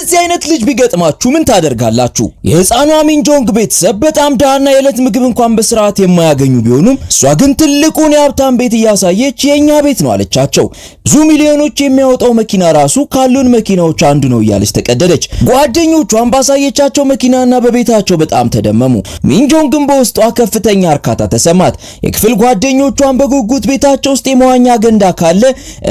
እንደዚህ አይነት ልጅ ቢገጥማችሁ ምን ታደርጋላችሁ? የህፃኗ ሚንጆንግ ቤተሰብ በጣም ዳና የዕለት ምግብ እንኳን በስርዓት የማያገኙ ቢሆኑም እሷ ግን ትልቁን የሀብታም ቤት እያሳየች የኛ ቤት ነው አለቻቸው። ብዙ ሚሊዮኖች የሚያወጣው መኪና ራሱ ካሉን መኪናዎች አንዱ ነው እያለች ተቀደደች። ጓደኞቿን ባሳየቻቸው መኪናና በቤታቸው በጣም ተደመሙ። ሚንጆንግም በውስጧ ከፍተኛ እርካታ ተሰማት። የክፍል ጓደኞቿን በጉጉት ቤታቸው ውስጥ የመዋኛ ገንዳ ካለ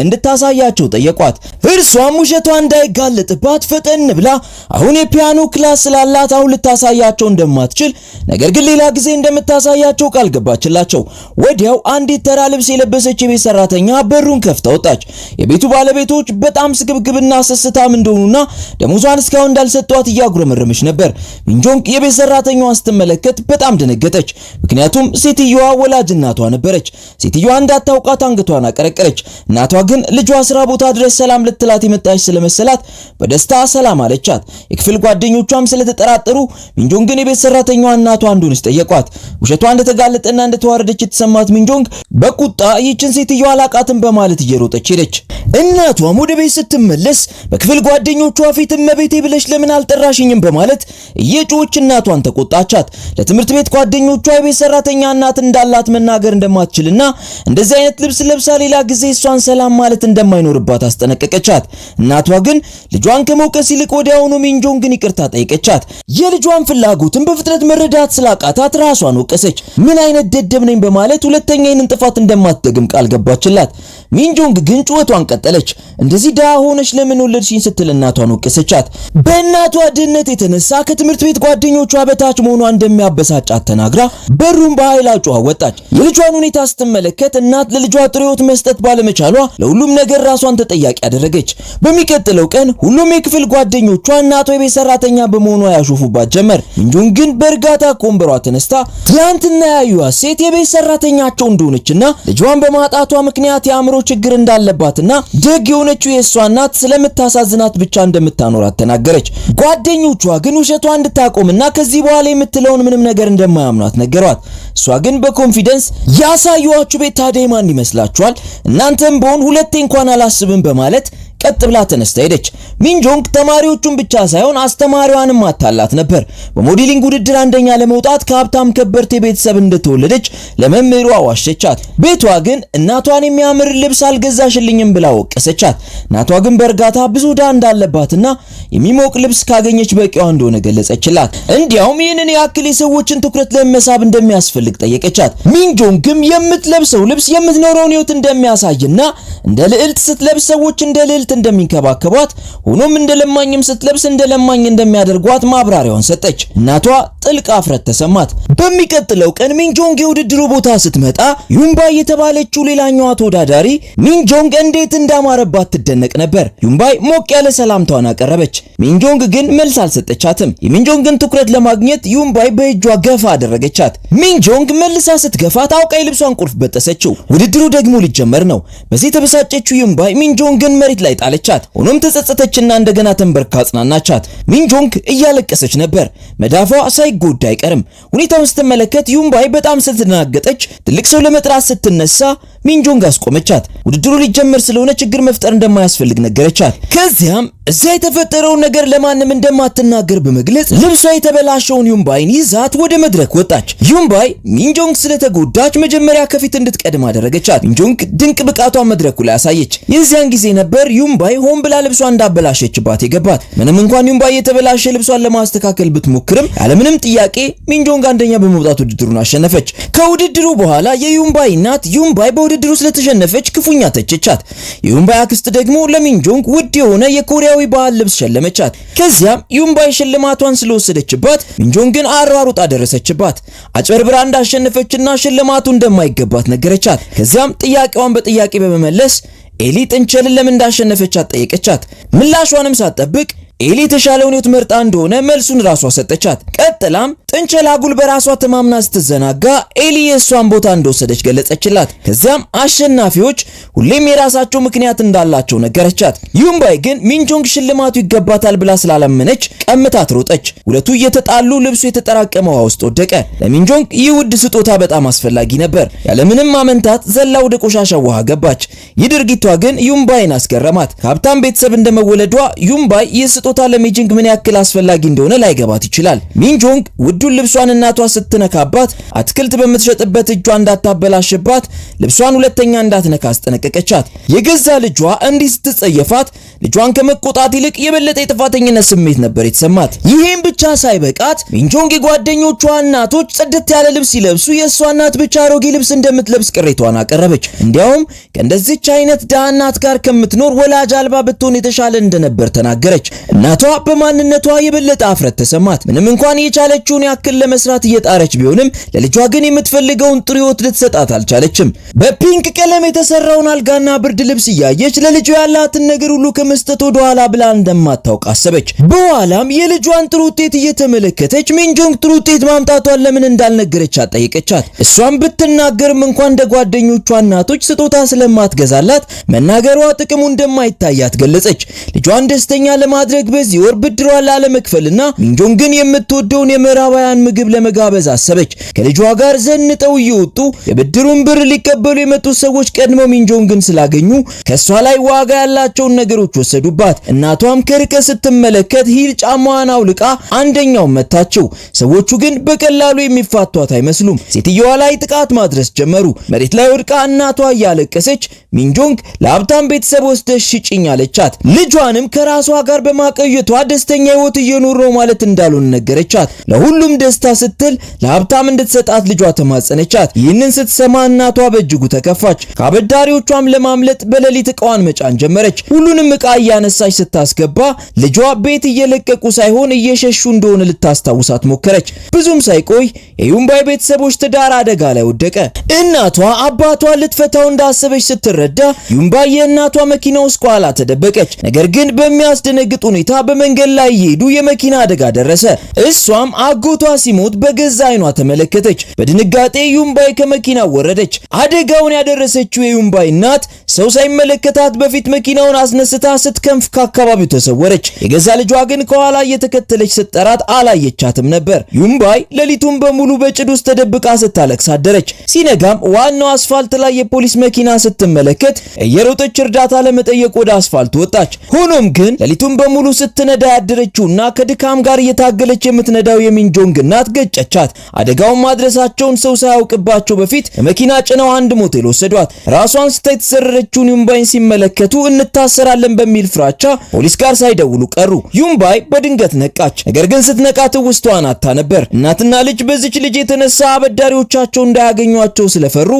እንድታሳያቸው ጠየቋት። እርሷም ውሸቷ እንዳይጋለጥባት ፈጠን ብላ አሁን የፒያኖ ክላስ ስላላት አሁን ልታሳያቸው እንደማትችል ነገር ግን ሌላ ጊዜ እንደምታሳያቸው ቃል ገባችላቸው። ወዲያው አንዲት ተራ ልብስ የለበሰች የቤት ሰራተኛ በሩን ከፍታ ወጣች። የቤቱ ባለቤቶች በጣም ስግብግብና ስስታም እንደሆኑና ደሞዟን እስካሁን እንዳልሰጧት እያጉረመረመች ነበር። ሚንጆንግ የቤት ሰራተኛዋን ስትመለከት በጣም ደነገጠች። ምክንያቱም ሴትዮዋ ወላጅ እናቷ ነበረች። ሴትዮዋ እንዳታውቃት አንገቷን አቀረቀረች። እናቷ ግን ልጇ ስራ ቦታ ድረስ ሰላም ልትላት የመጣች ስለመሰላት በደስታ ሰላም አለቻት። የክፍል ጓደኞቿም ስለተጠራጠሩ ሚንጆንግን የቤት ሰራተኛዋ እናቷ እንደሆነች ጠየቋት። ውሸቷ እንደተጋለጠና እንደተዋረደች የተሰማት ሚንጆንግ በቁጣ ይህችን ሴትዮዋ አላቃትም በማለት እየሮጠች ሄደች። እናቷም ወደ ቤት ስትመለስ በክፍል ጓደኞቿ ፊት እመቤቴ ብለሽ ለምን አልጠራሽኝም በማለት እየጮች እናቷን ተቆጣቻት። ለትምህርት ቤት ጓደኞቿ የቤት ሰራተኛ እናት እንዳላት መናገር እንደማትችልና እንደዚህ አይነት ልብስ ለብሳ ሌላ ጊዜ እሷን ሰላም ማለት እንደማይኖርባት አስጠነቀቀቻት። እናቷ ግን ልጇን ከመውቀስ ይልቅ ወዲያውኑ ሚንጆንግን ይቅርታ ጠይቀቻት። የልጇን ፍላጎትን በፍጥነት መረዳት ስላቃታት ራሷን ወቀሰች። ምን አይነት ደደብ ነኝ በማለት ሁለተኛ ይህንን ጥፋት እንደማትደግም ቃል ገባችላት። ሚንጆንግ ግን ጩኸቷን ቀጠለች። እንደዚህ ዳህ ሆነች ለምን ወለድሽኝ ስትል እናቷን ወቀሰቻት። በእናቷ ድህነት የተነሳ ከትምህርት ቤት ጓደኞቿ በታች መሆኗ እንደሚያበሳጫት ተናግራ በሩን በኃይል አጮኻ ወጣች። የልጇን ሁኔታ ስትመለከት እናት ለልጇ ጥሩ ሕይወት መስጠት ባለመቻሏ ለሁሉም ነገር ራሷን ተጠያቂ አደረገች። በሚቀጥለው ቀን ሁሉም የክፍል ጓደኞቿ እናቷ የቤት ሰራተኛ በመሆኗ ያሾፉባት ጀመር። ሚንጆንግ ግን በእርጋታ ከወንበሯ ተነስታ ትላንትና ያዩዋት ሴት የቤት ሰራተኛቸው እንደሆነችና ልጇን በማጣቷ ምክንያት የአእምሮ ችግር እንዳለባትና ደግ የሆነችው የሷ እናት ስለምታሳዝናት ብቻ እንደምታኖራት ተናገረች። ጓደኞቿ ግን ውሸቷ እንድታቆምና ከዚህ በኋላ የምትለውን ምንም ነገር እንደማያምኗት ነገሯት። እሷ ግን በኮንፊደንስ ያሳዩዋችሁ ቤት ታዲያ ማን ይመስላችኋል? እናንተም በሆን ሁለቴ እንኳን አላስብም በማለት ቀጥ ብላ ተነስታ ሄደች። ሚንጆንግ ተማሪዎቹን ብቻ ሳይሆን አስተማሪዋንም አታላት ነበር። በሞዴሊንግ ውድድር አንደኛ ለመውጣት ከሀብታም ከበርቴ ቤተሰብ እንደተወለደች ለመምህሯ ዋሸቻት። ቤቷ ግን እናቷን የሚያምር ልብስ አልገዛሽልኝም ብላ ወቀሰቻት። እናቷ ግን በእርጋታ ብዙ ዕዳ እንዳለባትና የሚሞቅ ልብስ ካገኘች በቂዋ እንደሆነ ገለጸችላት። እንዲያውም ይህንን ያክል የሰዎችን ትኩረት ለመሳብ እንደሚያስፈልግ ጠየቀቻት። ሚንጆንግም የምትለብሰው ልብስ የምትኖረውን ሕይወት እንደሚያሳይና እንደ ልዕልት ስትለብስ ሰዎች እንደ ልዕልት እንደሚንከባከቧት ሆኖም እንደ ለማኝም ስትለብስ እንደ ለማኝ እንደሚያደርጓት ማብራሪያውን ሰጠች። እናቷ ጥልቅ አፍረት ተሰማት። በሚቀጥለው ቀን ሚንጆንግ የውድድሩ ቦታ ስትመጣ ዩምባይ የተባለችው ሌላኛዋ ተወዳዳሪ ሚንጆንግ እንዴት እንዳማረባት ትደነቅ ነበር። ዩምባይ ሞቅ ያለ ሰላምታዋን አቀረበች። ሚንጆንግ ግን መልስ አልሰጠቻትም። የሚንጆንግን ትኩረት ለማግኘት ዩምባይ በእጇ ገፋ አደረገቻት። ሚንጆንግ መልሳ ስትገፋት አውቃ የልብሷን ቁልፍ በጠሰችው። ውድድሩ ደግሞ ሊጀመር ነው። በዚህ ተበሳጨችው ዩምባይ ሚንጆንግን መሬት ላይ ጣለቻት። ሆኖም ተጸጸተችና እንደገና ተንበርካ አጽናናቻት። ሚንጆንግ እያለቀሰች ነበር። መዳፏ ሳይጎዳ አይቀርም። ሁኔታውን ስትመለከት ዩምባይ በጣም ስትደናገጠች ትልቅ ሰው ለመጥራት ስትነሳ ሚንጆንግ አስቆመቻት። ውድድሩ ሊጀመር ስለሆነ ችግር መፍጠር እንደማያስፈልግ ነገረቻት። ከዚያም እዛ የተፈጠረውን ነገር ለማንም እንደማትናገር በመግለጽ ልብሷ የተበላሸውን ዩምባይን ይዛት ወደ መድረክ ወጣች። ዩምባይ ሚንጆንግ ስለተጎዳች መጀመሪያ ከፊት እንድትቀድም አደረገቻት። ሚንጆንግ ድንቅ ብቃቷን መድረኩ ላይ አሳየች። የዚያን ጊዜ ነበር ዩምባይ ሆን ብላ ልብሷ እንዳበላሸችባት የገባት። ምንም እንኳን ዩምባይ የተበላሸ ልብሷን ለማስተካከል ብትሞክርም ያለምንም ጥያቄ ሚንጆንግ አንደኛ በመውጣት ውድድሩን አሸነፈች። ከውድድሩ በኋላ የዩምባይ እናት ዩምባይ በውድድሩ ስለተሸነፈች ክፉኛ ተቸቻት። የዩምባይ አክስት ደግሞ ለሚንጆንግ ውድ የሆነ የኮሪያዊ ባህል ልብስ ሸለመቻት። ከዚያም ዩምባይ ሽልማቷን ስለወሰደችባት ሚንጆንግን አሯሩጣ ደረሰችባት። አጭበርብራ እንዳሸነፈችና ሽልማቱ እንደማይገባት ነገረቻት። ከዚያም ጥያቄዋን በጥያቄ በመመለስ ኤሊ ጥንቸልን ለምን እንዳሸነፈቻት ጠየቀቻት። ምላሿንም ሳትጠብቅ ኤሊ የተሻለውን ሕይወት መርጣ እንደሆነ መልሱን ራሷ ሰጠቻት። ቀጥላም ጥንቸል አጉል በራሷ ተማምና ስትዘናጋ ኤሊ የሷን ቦታ እንደወሰደች ገለጸችላት። ከዚያም አሸናፊዎች ሁሌም የራሳቸው ምክንያት እንዳላቸው ነገረቻት። ዩምባይ ግን ሚንጆንግ ሽልማቱ ይገባታል ብላ ስላላመነች ቀምታት ሮጠች። ሁለቱ እየተጣሉ ልብሱ የተጠራቀመ ውሃ ውስጥ ወደቀ። ለሚንጆንግ ይህ ውድ ስጦታ በጣም አስፈላጊ ነበር። ያለምንም ማመንታት ዘላ ወደ ቆሻሻው ውሃ ገባች። ይህ ድርጊቷ ግን ዩምባይን አስገረማት። ከሀብታም ቤተሰብ እንደመወለዷ ዩምባይ ይህ ስጦታ ለሚንጆንግ ምን ያክል አስፈላጊ እንደሆነ ላይገባት ይችላል። ሚንጆንግ ውዱን ልብሷን እናቷ ስትነካባት አትክልት በምትሸጥበት እጇ እንዳታበላሽባት ልብሷን ሁለተኛ እንዳትነካ አስጠነቀቀቻት። የገዛ ልጇ እንዲህ ስትጸየፋት ልጇን ከመቆጣት ይልቅ የበለጠ የጥፋተኝነት ስሜት ነበር የተሰማት። ይሄም ብቻ ሳይበቃት ሚንጆንግ የጓደኞቿ እናቶች ጽድት ያለ ልብስ ሲለብሱ የእሷ እናት ብቻ አሮጌ ልብስ እንደምትለብስ ቅሬቷን አቀረበች። እንዲያውም ከእንደዚች አይነት ድሃ እናት ጋር ከምትኖር ወላጅ አልባ ብትሆን የተሻለ እንደነበር ተናገረች። እናቷ በማንነቷ የበለጠ አፍረት ተሰማት። ምንም እንኳን የቻለችውን ያክል ለመስራት እየጣረች ቢሆንም ለልጇ ግን የምትፈልገውን ጥሩ ሕይወት ልትሰጣት አልቻለችም። በፒንክ ቀለም የተሰራውን አልጋና ብርድ ልብስ እያየች ለልጇ ያላትን ነገር ሁሉ ከመስጠት ወደ ኋላ ብላ እንደማታውቅ አሰበች። በኋላም የልጇን ጥሩ ውጤት እየተመለከተች ሚንጆንግ ጥሩ ውጤት ማምጣቷን ለምን እንዳልነገረቻት ጠየቀቻት። እሷም ብትናገርም እንኳን እንደ ጓደኞቿ እናቶች ስጦታ ስለማትገዛላት መናገሯ ጥቅሙ እንደማይታያት ገለጸች። ልጇን ደስተኛ ለማድረግ በዚህ ወር ብድሯን ላለመክፈልና ሚንጆንግን የምትወደውን የምዕራባውያን ምግብ ለመጋበዝ አሰበች። ከልጇ ጋር ዘንጠው እየወጡ የብድሩን ብር ሊቀበሉ የመጡት ሰዎች ቀድመው ሚንጆንግን ስላገኙ ከሷ ላይ ዋጋ ያላቸውን ነገሮች ወሰዱባት። እናቷም ከርቀት ስትመለከት ሂል ጫማዋን አውልቃ አንደኛው መታቸው። ሰዎቹ ግን በቀላሉ የሚፋቷት አይመስሉም። ሴትየዋ ላይ ጥቃት ማድረስ ጀመሩ። መሬት ላይ ወድቃ እናቷ እያለቀሰች ሚንጆንግ ለሀብታም ቤተሰብ ወስደሽ ሽጭኝ አለቻት። ልጇንም ከራሷ ጋር በማቀየቷ ደስተኛ ሕይወት እየኖሩ ነው ማለት እንዳልሆነ ነገረቻት። ለሁሉም ደስታ ስትል ለሀብታም እንድትሰጣት ልጇ ተማጸነቻት። ይህንን ስትሰማ እናቷ በእጅጉ ተከፋች። ከአበዳሪዎቿም ለማምለጥ በሌሊት ዕቃዋን መጫን ጀመረች። ሁሉንም ዕቃ እያነሳች ስታስገባ ልጇ ቤት እየለቀቁ ሳይሆን እየሸሹ እንደሆነ ልታስታውሳት ሞከረች። ብዙም ሳይቆይ የዩምባይ ቤተሰቦች ትዳር አደጋ ላይ ወደቀ። እናቷ አባቷን ልትፈታው እንዳሰበች ስትረዳ ዩምባይ የእናቷ መኪና ውስጥ ከኋላ ተደበቀች። ነገር ግን በሚያስደነግጥ ሁኔታ በመንገድ ላይ እየሄዱ የመኪና አደጋ ደረሰ። እሷም አጎቷ ሲሞት በገዛ አይኗ ተመለከተች። በድንጋጤ ዩምባይ ከመኪና ወረደች። አደጋውን ያደረሰችው የዩምባይ እናት ሰው ሳይመለከታት በፊት መኪናውን አስነስታ ስትከንፍ ከአካባቢው ተሰወረች። የገዛ ልጇ ግን ከኋላ እየተከተለች ስትጠራት አላየቻትም ነበር። ዩምባይ ሌሊቱን በሙሉ በጭድ ውስጥ ተደብቃ ስታለቅስ አደረች። ሲነጋም ዋናው አስፋልት ላይ የፖሊስ መኪና ስትመለከት እየሮጠች እርዳታ ለመጠየቅ ወደ አስፋልት ወጣች። ሆኖም ግን ሌሊቱን በሙሉ ስትነዳ ያደረችውና ከድካም ጋር እየታገለች የምትነዳው የሚንጆንግ እናት ገጨቻት። አደጋውን ማድረሳቸውን ሰው ሳያውቅባቸው በፊት መኪና ጭነው አንድ ሞቴል ወሰዷት። ራሷን ስታ የተሰረረችውን ዩምባይን ሲመለከቱ እንታሰራለን በሚል ፍራቻ ፖሊስ ጋር ሳይደውሉ ቀሩ። ዩምባይ በድንገት ነቃች። ነገር ግን ስትነቃ ትውስቷን አጥታ ነበር። እናትና ልጅ በዚች ልጅ የተነሳ አበዳሪዎቻቸው እንዳያገኟቸው ስለፈሩ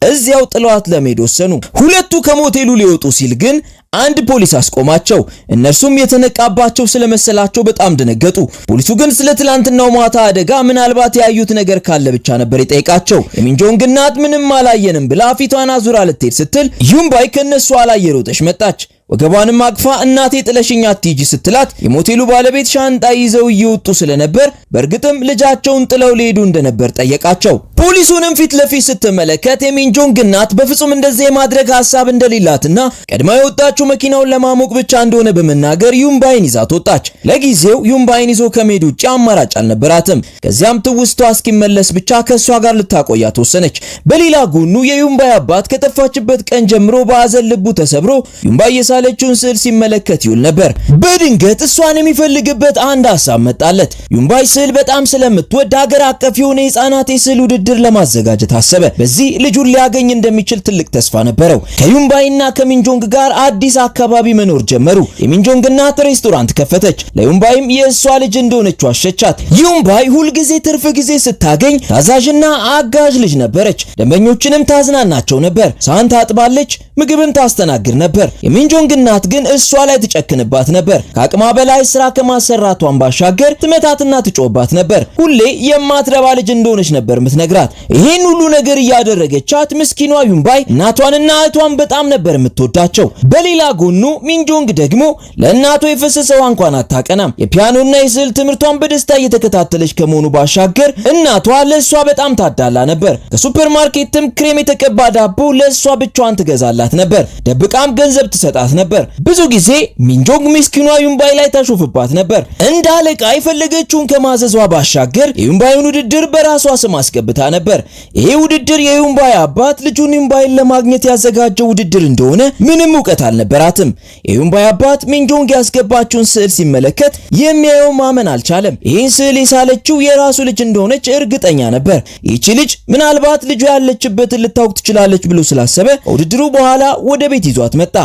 እዚያው ጥለዋት ለመሄድ ወሰኑ። ሁለቱ ከሞቴሉ ሊወጡ ሲል ግን አንድ ፖሊስ አስቆማቸው። እነርሱም የተነቃባቸው ስለመሰላቸው በጣም ደነገጡ። ፖሊሱ ግን ስለ ትላንትናው ማታ አደጋ ምናልባት ያዩት ነገር ካለ ብቻ ነበር የጠየቃቸው። የሚንጆንግ እናት ምንም አላየንም ብላ ፊቷን አዙራ ልትሄድ ስትል ዩምባይ ከነሱ ላይ እየሮጠች መጣች። ወገቧንም አቅፋ እናቴ ጥለሽኝ አትሂጂ ስትላት የሞቴሉ ባለቤት ሻንጣ ይዘው እየወጡ ስለነበር በእርግጥም ልጃቸውን ጥለው ሊሄዱ እንደነበር ጠየቃቸው። ፖሊሱንም ፊት ለፊት ስትመለከት የሚንጆንግ እናት በፍጹም እንደዚህ የማድረግ ሐሳብ እንደሌላትና ቀድማ የወጣችው መኪናውን ለማሞቅ ብቻ እንደሆነ በመናገር ዩምባይን ይዛት ወጣች። ለጊዜው ዩምባይን ይዞ ከመሄድ ውጭ አማራጭ አልነበራትም። ከዚያም ትውስቷ እስኪመለስ ብቻ ከሷ ጋር ልታቆያት ወሰነች። በሌላ ጎኑ የዩምባይ አባት ከጠፋችበት ቀን ጀምሮ በሐዘን ልቡ ተሰብሮ ዩምባይ የሳለችውን ስዕል ሲመለከት ይውል ነበር። በድንገት እሷን የሚፈልግበት አንድ ሐሳብ መጣለት። ዩምባይ ስዕል በጣም ስለምትወድ ሀገር አቀፍ የሆነ የሕፃናት የስዕል ውድድር ለማዘጋጀት አሰበ። በዚህ ልጁን ሊያገኝ እንደሚችል ትልቅ ተስፋ ነበረው። ከዩምባይና ከሚንጆንግ ጋር አዲስ አካባቢ መኖር ጀመሩ። የሚንጆንግ እናት ሬስቶራንት ከፈተች። ለዩምባይም የእሷ ልጅ እንደሆነች ዋሸቻት። ዩምባይ ሁልጊዜ ትርፍ ጊዜ ስታገኝ ታዛዥና አጋዥ ልጅ ነበረች። ደንበኞችንም ታዝናናቸው ነበር። ሳህን ታጥባለች፣ ምግብም ታስተናግድ ነበር። የሚንጆንግ እናት ግን እሷ ላይ ትጨክንባት ነበር። ከአቅማ በላይ ስራ ከማሰራቷን ባሻገር ትመታትና ትጮባት ነበር። ሁሌ የማትረባ ልጅ እንደሆነች ነበር ምትነግራት። ስትነግራት ይሄን ሁሉ ነገር ያደረገቻት ምስኪኗ ዩንባይ እናቷንና እህቷን በጣም ነበር የምትወዳቸው። በሌላ ጎኑ ሚንጆንግ ደግሞ ለእናቷ የፈሰሰው እንኳን አታቀናም። የፒያኖና የስዕል ትምህርቷን በደስታ እየተከታተለች ከመሆኑ ባሻገር እናቷ ለሷ በጣም ታዳላ ነበር። ከሱፐርማርኬትም ክሬም የተቀባ ዳቦ ለሷ ብቻዋን ትገዛላት ነበር። ደብቃም ገንዘብ ትሰጣት ነበር። ብዙ ጊዜ ሚንጆንግ ምስኪኗ ዩንባይ ላይ ታሾፍባት ነበር። እንደ አለቃ የፈለገችውን ከማዘዟ ባሻገር የዩንባይን ውድድር በራሷ ስም አስገብታ ነበር። ይሄ ውድድር የዩንባይ አባት ልጁን ዩንባይን ለማግኘት ያዘጋጀው ውድድር እንደሆነ ምንም ዕውቀት አልነበራትም። የዩንባይ አባት ሚንጆንግ ያስገባችውን ስዕል ሲመለከት የሚያየው ማመን አልቻለም። ይህን ስዕል የሳለችው የራሱ ልጅ እንደሆነች እርግጠኛ ነበር። ይህች ልጅ ምናልባት ልጁ ያለችበትን ልታውቅ ትችላለች ብሎ ስላሰበ ውድድሩ በኋላ ወደ ቤት ይዟት መጣ።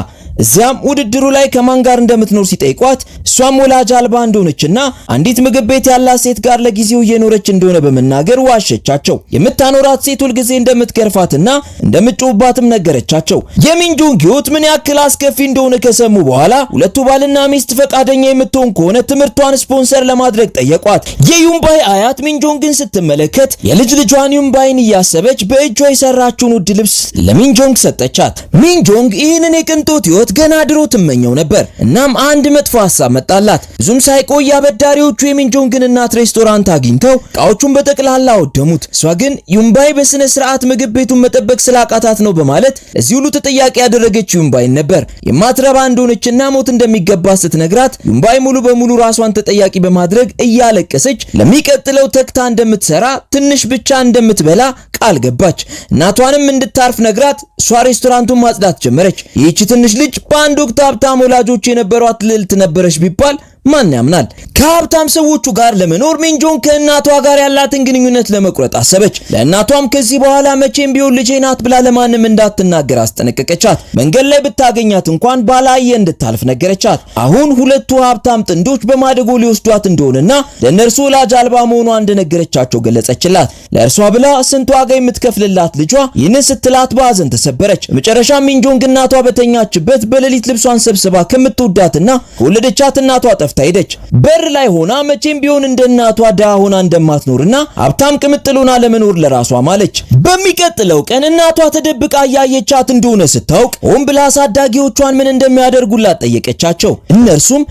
እዚያም ውድድሩ ላይ ከማን ጋር እንደምትኖር ሲጠይቋት እሷም ወላጅ አልባ እንደሆነችና አንዲት ምግብ ቤት ያላት ሴት ጋር ለጊዜው እየኖረች እንደሆነ በመናገር ዋሸቻቸው። የምታኖራት ሴት ሁልጊዜ እንደምትገርፋትና እንደምትጮህባትም ነገረቻቸው። የሚንጆንግ ሕይወት ምን ያክል አስከፊ እንደሆነ ከሰሙ በኋላ ሁለቱ ባልና ሚስት ፈቃደኛ የምትሆን ከሆነ ትምህርቷን ስፖንሰር ለማድረግ ጠየቋት። የዩንባይ አያት ሚንጆንግን ስትመለከት የልጅ ልጇን ዩንባይን እያሰበች በእጇ የሰራችውን ውድ ልብስ ለሚንጆንግ ሰጠቻት። ሚንጆንግ ይህንን የቅንጦት ሕይወት ገና ድሮ ትመኘው ነበር። እናም አንድ መጥፎ ሐሳብ መጣላት። ብዙም ሳይቆይ አበዳሪዎቹ የሚንጆንግን እናት ሬስቶራንት አግኝተው ዕቃዎቹን በጠቅላላ አወደሙት። እሷ ግን ዩንባይ በስነ ስርዓት ምግብ ቤቱን መጠበቅ ስላቃታት ነው በማለት ለዚህ ሁሉ ተጠያቂ ያደረገችው ዩንባይን ነበር። የማትረባ እንደሆነችና ሞት እንደሚገባ ስትነግራት ዩንባይ ሙሉ በሙሉ ራሷን ተጠያቂ በማድረግ እያለቀሰች ለሚቀጥለው ተክታ እንደምትሰራ ትንሽ ብቻ እንደምትበላ ቃል ገባች። እናቷንም እንድታርፍ ነግራት እሷ ሬስቶራንቱን ማጽዳት ጀመረች። ይህች ትንሽ ልጅ በአንድ ወቅት ሀብታም ወላጆች የነበሯት ልዕልት ነበረች ቢባል ማን ያምናል? ከሀብታም ሰዎቹ ጋር ለመኖር ሚንጆንግ ከእናቷ ጋር ያላትን ግንኙነት ለመቁረጥ አሰበች። ለእናቷም ከዚህ በኋላ መቼም ቢሆን ልጄ ናት ብላ ለማንም እንዳትናገር አስጠነቀቀቻት። መንገድ ላይ ብታገኛት እንኳን ባላየ እንድታልፍ ነገረቻት። አሁን ሁለቱ ሀብታም ጥንዶች በማደጎ ሊወስዷት እንደሆነና ለእነርሱ ወላጅ አልባ መሆኗ እንደነገረቻቸው ገለጸችላት። ለእርሷ ብላ ስንት ዋጋ የምትከፍልላት ልጇ ይህንን ስትላት በሐዘን ተሰበረች። በመጨረሻ ሚንጆንግ እናቷ በተኛችበት በሌሊት ልብሷን ሰብስባ ከምትወዳትና ከወለደቻት እናቷ ሄደች። በር ላይ ሆና መቼም ቢሆን እንደ እናቷ ድሃ ሆና እንደማትኖርና ሀብታም ቅምጥል ሆና ለመኖር ለራሷ ማለች። በሚቀጥለው ቀን እናቷ ተደብቃ ያየቻት እንደሆነ ስታውቅ ሆን ብላ አሳዳጊዎቿን ምን እንደሚያደርጉላት ጠየቀቻቸው። እነርሱም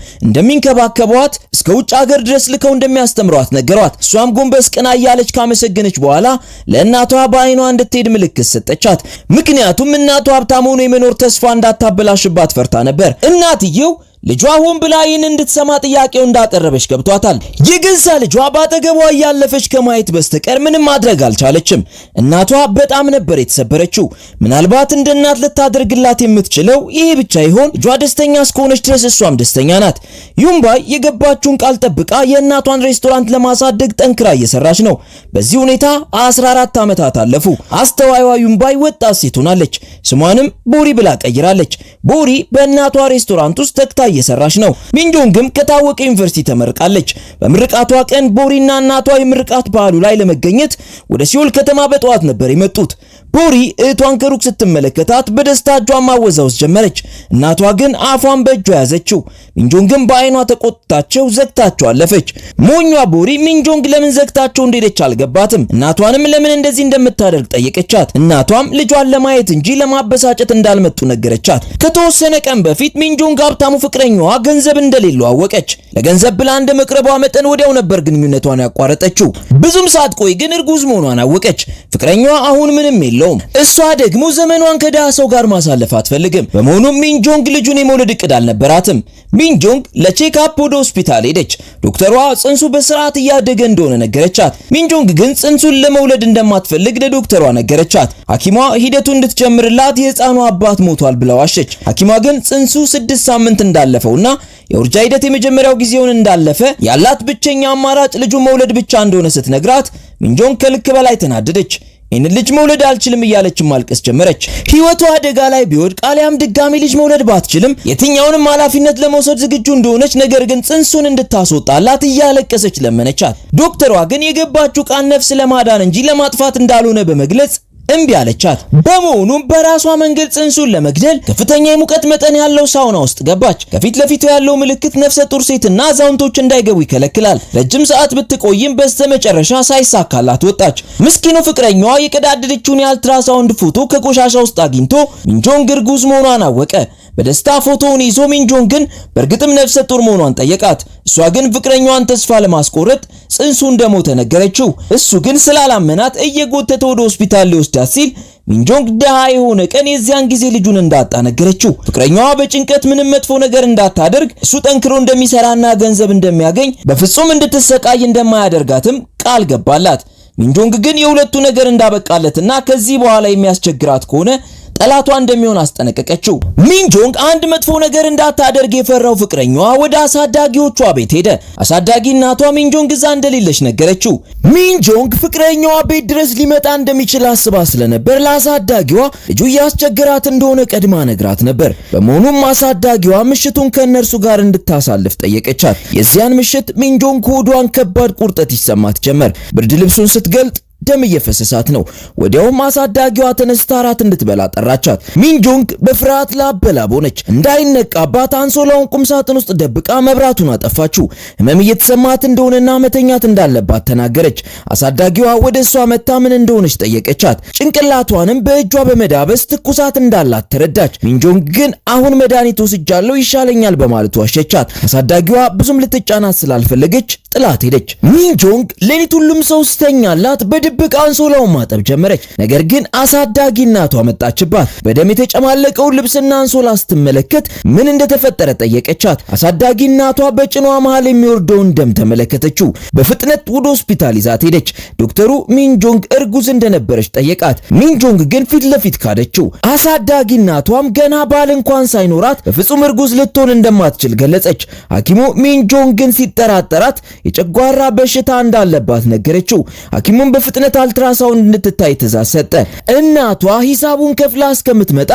እንደሚንከባከቧት እስከ ውጭ ሀገር ድረስ ልከው እንደሚያስተምሯት ነገሯት። እሷም ጎንበስ ቀና እያለች ካመሰገነች በኋላ ለእናቷ በአይኗ እንድትሄድ ምልክት ሰጠቻት። ምክንያቱም እናቷ ሀብታም ሆኖ የመኖር ተስፋ እንዳታበላሽባት ፈርታ ነበር። እናትየው ልጇ ሆን ብላ ይህን እንድትሰማ ጥያቄው እንዳቀረበች ገብቷታል። የገዛ ልጇ ባጠገቧ እያለፈች ከማየት በስተቀር ምንም ማድረግ አልቻለችም። እናቷ በጣም ነበር የተሰበረችው። ምናልባት እንደ እናት ልታደርግላት የምትችለው ይሄ ብቻ ይሆን? ልጇ ደስተኛ እስከሆነች ድረስ እሷም ደስተኛ ናት። ዩንባይ የገባችውን ቃል ጠብቃ የእናቷን ሬስቶራንት ለማሳደግ ጠንክራ እየሰራች ነው። በዚህ ሁኔታ 14 ዓመታት አለፉ። አስተዋይዋ ዩንባይ ወጣት ሴት ሆናለች። ስሟንም ቦሪ ብላ ቀይራለች። ቦሪ በእናቷ ሬስቶራንት ውስጥ ተክታ እየሰራች ነው። ሚንጆንግም ከታወቀ ዩኒቨርሲቲ ተመርቃለች። በምርቃቷ ቀን ቦሪና እናቷ የምርቃት በዓሉ ላይ ለመገኘት ወደ ሲኦል ከተማ በጠዋት ነበር የመጡት። ቦሪ እህቷን ከሩቅ ስትመለከታት በደስታ እጇን ማወዛወዝ ጀመረች። እናቷ ግን አፏን በእጇ ያዘችው። ሚንጆንግም በአይኗ ተቆጥታቸው ዘግታቸው አለፈች። ሞኟ ቦሪ ሚንጆንግ ለምን ዘግታቸው እንደሄደች አልገባትም። እናቷንም ለምን እንደዚህ እንደምታደርግ ጠየቀቻት። እናቷም ልጇን ለማየት እንጂ ለማበሳጨት እንዳልመጡ ነገረቻት። ከተወሰነ ቀን በፊት ሚንጆንግ ሀብታሙ ፍቅረኛዋ ገንዘብ እንደሌለው አወቀች። ለገንዘብ ብላ እንደ መቅረቧ መጠን ወዲያው ነበር ግንኙነቷን ያቋረጠችው። ብዙም ሳትቆይ ግን እርጉዝ መሆኗን አወቀች። ፍቅረኛዋ አሁን ምንም የለውም። እሷ ደግሞ ዘመኗን ከድሃ ሰው ጋር ማሳለፍ አትፈልግም። በመሆኑም ሚንጆንግ ልጁን የመውለድ እቅድ አልነበራትም። ሚንጆንግ ለቼክአፕ ወደ ሆስፒታል ሄደች። ዶክተሯ ጽንሱ በስርዓት እያደገ እንደሆነ ነገረቻት። ሚንጆንግ ግን ጽንሱን ለመውለድ እንደማትፈልግ ለዶክተሯ ነገረቻት። ሐኪሟ ሂደቱ እንድትጀምርላት የህፃኑ አባት ሞቷል ብላ ዋሸች። ሐኪሟ ግን ጽንሱ 6 ሳምንት እንዳለፈውና የውርጃ ሂደት የመጀመሪያው ጊዜውን እንዳለፈ ያላት ብቸኛ አማራጭ ልጁን መውለድ ብቻ እንደሆነ ስትነግራት ሚንጆንግ ከልክ በላይ ተናደደች። ይህን ልጅ መውለድ አልችልም እያለች ማልቀስ ጀመረች። ህይወቷ አደጋ ላይ ቢወድቅ አሊያም ድጋሚ ልጅ መውለድ ባትችልም የትኛውንም ኃላፊነት ለመውሰድ ዝግጁ እንደሆነች፣ ነገር ግን ጽንሱን እንድታስወጣላት እያለቀሰች ለመነቻት። ዶክተሯ ግን የገባችው ቃል ነፍስ ለማዳን እንጂ ለማጥፋት እንዳልሆነ በመግለጽ እምቢ አለቻት። በመሆኑም በራሷ መንገድ ጽንሱን ለመግደል ከፍተኛ የሙቀት መጠን ያለው ሳውና ውስጥ ገባች። ከፊት ለፊቱ ያለው ምልክት ነፍሰ ጡር ሴትና አዛውንቶች እንዳይገቡ ይከለክላል። ረጅም ሰዓት ብትቆይም በስተመጨረሻ ሳይሳካላት ወጣች። ምስኪኑ ፍቅረኛዋ የቀዳደደችውን የአልትራሳውንድ ፎቶ ከቆሻሻ ውስጥ አግኝቶ ሚንጆንግ እርጉዝ መሆኗን አወቀ። በደስታ ፎቶውን ይዞ ሚንጆንግን በእርግጥም ነፍሰ ጡር መሆኗን ጠየቃት። እሷ ግን ፍቅረኛዋን ተስፋ ለማስቆረጥ ጽንሱ እንደሞተ ነገረችው። እሱ ግን ስላላመናት እየጎተተ ወደ ሆስፒታል ሊወስዳት ሲል ሚንጆንግ ደሃ የሆነ ቀን የዚያን ጊዜ ልጁን እንዳጣ ነገረችው። ፍቅረኛዋ በጭንቀት ምንም መጥፎ ነገር እንዳታደርግ እሱ ጠንክሮ እንደሚሰራና ገንዘብ እንደሚያገኝ በፍጹም እንድትሰቃይ እንደማያደርጋትም ቃል ገባላት። ሚንጆንግ ግን የሁለቱ ነገር እንዳበቃለትና ከዚህ በኋላ የሚያስቸግራት ከሆነ ጠላቷ እንደሚሆን አስጠነቀቀችው። ሚንጆንግ አንድ መጥፎ ነገር እንዳታደርግ የፈራው ፍቅረኛዋ ወደ አሳዳጊዎቿ ቤት ሄደ። አሳዳጊ እናቷ ሚንጆንግ እዛ እንደሌለች ነገረችው። ሚንጆንግ ፍቅረኛዋ ቤት ድረስ ሊመጣ እንደሚችል አስባ ስለነበር ለአሳዳጊዋ ልጁ ያስቸገራት እንደሆነ ቀድማ ነግራት ነበር። በመሆኑም አሳዳጊዋ ምሽቱን ከነርሱ ጋር እንድታሳልፍ ጠየቀቻት። የዚያን ምሽት ሚንጆንግ ሆዷን ከባድ ቁርጠት ይሰማት ጀመር። ብርድ ልብሱን ስትገልጥ ደም እየፈሰሳት ነው። ወዲያውም አሳዳጊዋ ተነስታ ራት እንድትበላ ጠራቻት። ሚንጆንግ በፍርሃት ላበላብ ሆነች። እንዳይነቃባት አንሶላውን ቁም ሳጥን ውስጥ ደብቃ መብራቱን አጠፋችው። ህመም እየተሰማት እንደሆነና መተኛት እንዳለባት ተናገረች። አሳዳጊዋ ወደ እሷ መታ ምን እንደሆነች ጠየቀቻት። ጭንቅላቷንም በእጇ በመዳበስ ትኩሳት እንዳላት ተረዳች። ሚንጆንግ ግን አሁን መድኃኒት ወስጃለሁ ይሻለኛል በማለት ዋሸቻት። አሳዳጊዋ ብዙም ልትጫናት ስላልፈለገች ጥላት ሄደች። ሚንጆንግ ሌሊት ሁሉም ሰው ስተኛላት በድብቅ አንሶላውን ማጠብ ጀመረች። ነገር ግን አሳዳጊ እናቷ መጣችባት። በደም የተጨማለቀው ልብስና አንሶላ ስትመለከት ምን እንደተፈጠረ ጠየቀቻት። አሳዳጊ እናቷ በጭኗ መሃል የሚወርደውን ደም ተመለከተችው። በፍጥነት ወደ ሆስፒታል ይዛት ሄደች። ዶክተሩ ሚንጆንግ እርጉዝ እንደነበረች ጠየቃት። ሚንጆንግ ግን ፊት ለፊት ካደችው። አሳዳጊ እናቷም ገና ባል እንኳን ሳይኖራት በፍጹም እርጉዝ ልትሆን እንደማትችል ገለጸች። ሐኪሙ ሚንጆንግን ሲጠራጠራት የጨጓራ በሽታ እንዳለባት ነገረችው። ሐኪሙም በፍጥነት አልትራሳውንድ እንድትታይ ትዕዛዝ ሰጠ። እናቷ ሂሳቡን ከፍላ እስከምትመጣ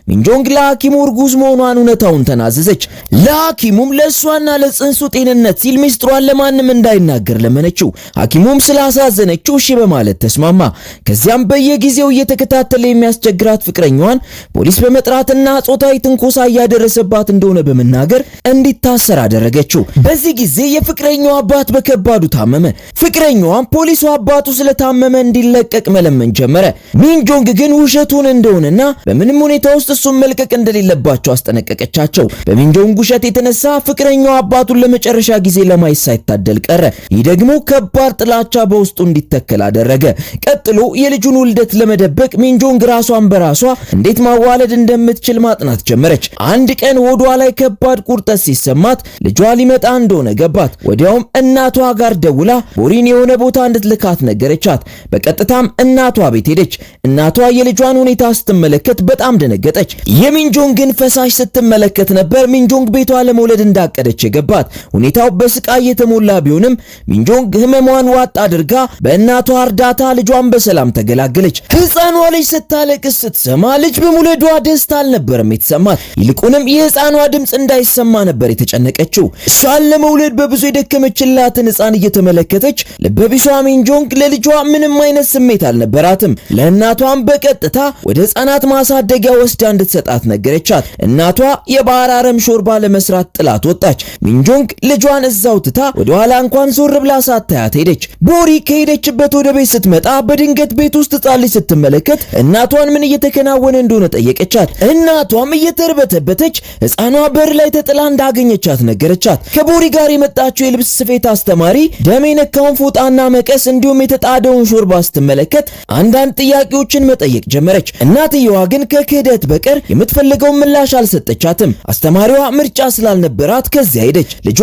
ሚንጆንግ ለሐኪሙ እርጉዝ መሆኗን እውነታውን ተናዘዘች። ለሐኪሙም ለእሷና ለጽንሱ ጤንነት ሲል ሚስጥሯን ለማንም እንዳይናገር ለመነችው። ሐኪሙም ስላሳዘነችው እሺ በማለት ተስማማ። ከዚያም በየጊዜው እየተከታተለ የሚያስቸግራት ፍቅረኛዋን ፖሊስ በመጥራትና ጾታዊ ትንኮሳ እያደረሰባት እንደሆነ በመናገር እንዲታሰር አደረገችው። በዚህ ጊዜ የፍቅረኛዋ አባት በከባዱ ታመመ። ፍቅረኛዋም ፖሊሱ አባቱ ስለታመመ እንዲለቀቅ መለመን ጀመረ። ሚንጆንግ ግን ውሸቱን እንደሆነና በምንም ሁኔታ ውስጥ እሱን መልቀቅ እንደሌለባቸው አስጠነቀቀቻቸው። በሚንጆንግ ውሸት የተነሳ ፍቅረኛዋ አባቱን ለመጨረሻ ጊዜ ለማየት ሳይታደል ቀረ። ይህ ደግሞ ከባድ ጥላቻ በውስጡ እንዲተከል አደረገ። ቀጥሎ የልጁን ውልደት ለመደበቅ ሚንጆንግ ራሷን በራሷ እንዴት ማዋለድ እንደምትችል ማጥናት ጀመረች። አንድ ቀን ሆዷ ላይ ከባድ ቁርጠት ሲሰማት ልጇ ሊመጣ እንደሆነ ገባት። ወዲያውም እናቷ ጋር ደውላ ቦሪን የሆነ ቦታ እንድትልካት ነገረቻት። በቀጥታም እናቷ ቤት ሄደች። እናቷ የልጇን ሁኔታ ስትመለከት በጣም ደነገጠች። የሚንጆንግን ፈሳሽ ስትመለከት ነበር ሚንጆንግ ቤቷ ለመውለድ እንዳቀደች የገባት። ሁኔታው በስቃይ የተሞላ ቢሆንም ሚንጆንግ ህመሟን ዋጥ አድርጋ በእናቷ እርዳታ ልጇን በሰላም ተገላገለች። ህፃኗ ልጅ ስታለቅስ ስትሰማ ልጅ በመውለዷ ደስታ አልነበረም የተሰማት። ይልቁንም የህፃኗ ድምፅ እንዳይሰማ ነበር የተጨነቀችው። እሷን ለመውለድ በብዙ የደከመችላትን ህፃን እየተመለከተች ልበቢሷ ሚንጆንግ ለልጇ ምንም አይነት ስሜት አልነበራትም። ለእናቷም በቀጥታ ወደ ህፃናት ማሳደጊያ ወስዳ እንድትሰጣት ነገረቻት። እናቷ የባህር አረም ሾርባ ለመስራት ጥላት ወጣች። ሚንጆንግ ልጇን እዛው ትታ ወደ ኋላ እንኳን ዞር ብላ ሳታያት ሄደች። ቦሪ ከሄደችበት ወደ ቤት ስትመጣ በድንገት ቤት ውስጥ ህፃን ልጅ ስትመለከት እናቷን ምን እየተከናወነ እንደሆነ ጠየቀቻት። እናቷም እየተርበተበተች ህፃኗ በር ላይ ተጥላ እንዳገኘቻት ነገረቻት። ከቦሪ ጋር የመጣችው የልብስ ስፌት አስተማሪ ደም የነካውን ፎጣና መቀስ እንዲሁም የተጣደውን ሾርባ ስትመለከት አንዳንድ ጥያቄዎችን መጠየቅ ጀመረች። እናትየዋ ግን ከክህደት በቀር የምትፈልገውን ምላሽ አልሰጠቻትም። አስተማሪዋ ምርጫ ስላልነበራት ከዚያ ሄደች። ልጇ